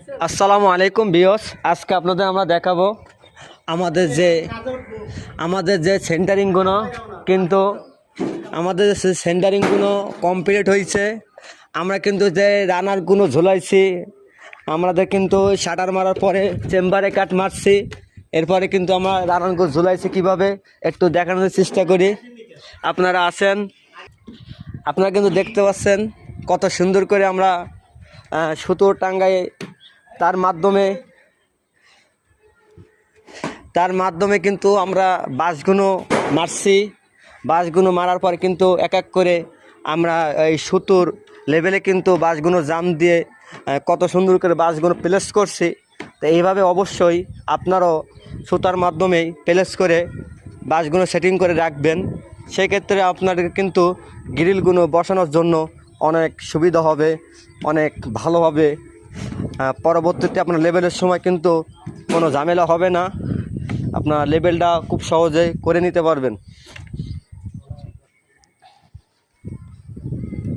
আসসালামু আলাইকুম ভিউয়ার্স, আজকে আপনাদের আমরা দেখাবো আমাদের যে সেন্টারিংগুলো, কিন্তু আমাদের সেন্টারিংগুলো কমপ্লিট হয়েছে। আমরা কিন্তু যে রানারগুলো ঝুলাইছি, আমাদের কিন্তু শাটার মারার পরে চেম্বারে কাট মারছি, এরপরে কিন্তু আমরা রানারগুলো ঝুলাইছি কীভাবে একটু দেখানোর চেষ্টা করি। আপনারা আসেন, আপনারা কিন্তু দেখতে পাচ্ছেন কত সুন্দর করে আমরা সুতো টাঙ্গাই তার মাধ্যমে কিন্তু আমরা বাঁশগুলো মারছি। বাঁশগুলো মারার পরে কিন্তু এক এক করে আমরা এই সুতোর লেভেলে কিন্তু বাঁশগুলো জাম দিয়ে কত সুন্দর করে বাঁশগুলো প্লেস করছি। তো এইভাবে অবশ্যই আপনারাও সুতার মাধ্যমেই প্লেস করে বাঁশগুলো সেটিং করে রাখবেন। সেক্ষেত্রে আপনাদের কিন্তু গ্রিলগুলো বসানোর জন্য অনেক সুবিধা হবে, অনেক ভালো হবে। পরবর্তীতে আপনার লেবেলের সময় কিন্তু কোনো ঝামেলা হবে না, আপনার লেবেলটা খুব সহজেই করে নিতে পারবেন।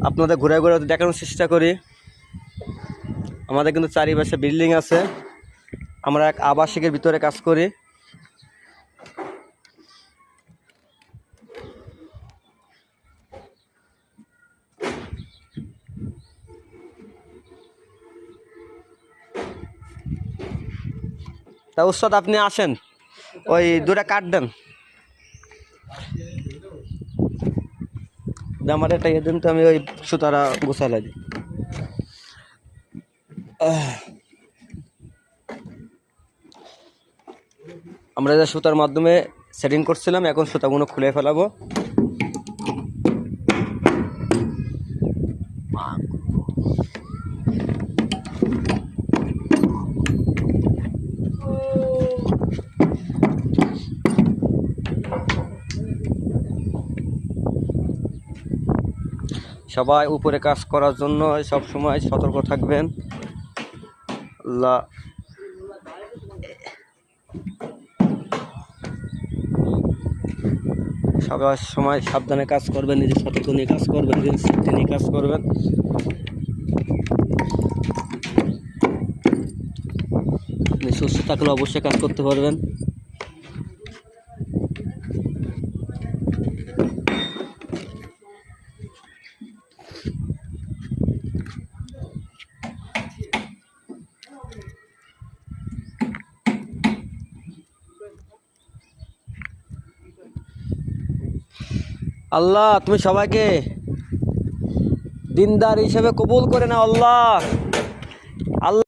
আপনাদের ঘুরে ঘুরে দেখানোর চেষ্টা করি। আমাদের কিন্তু চারিপাশে বিল্ডিং আছে, আমরা এক আবাসিকের ভিতরে কাজ করি। তা উস্তাদ আপনি আসেন, ওই দুটা কাট দেন, আমার একটা ইয়ে দেন তো, আমি ওই সুতারা গোছালাই দিই। আমরা যে সুতার মাধ্যমে সেটিং করছিলাম, এখন সুতাগুলো খুলে ফেলাবো। সবাই উপরে কাজ করার জন্য সব সময় সতর্ক থাকবেন। আল্লাহ সবার সময় সাবধানে কাজ করবেন, নিজের সতর্ক নিয়ে কাজ করবেন, নিজের সেফটি নিয়ে কাজ করবেন। আপনি সুস্থ থাকলে অবশ্যই কাজ করতে পারবেন। আল্লাহ তুমি সবাইকে দিনদার হিসেবে কবুল করে নাও আল্লাহ।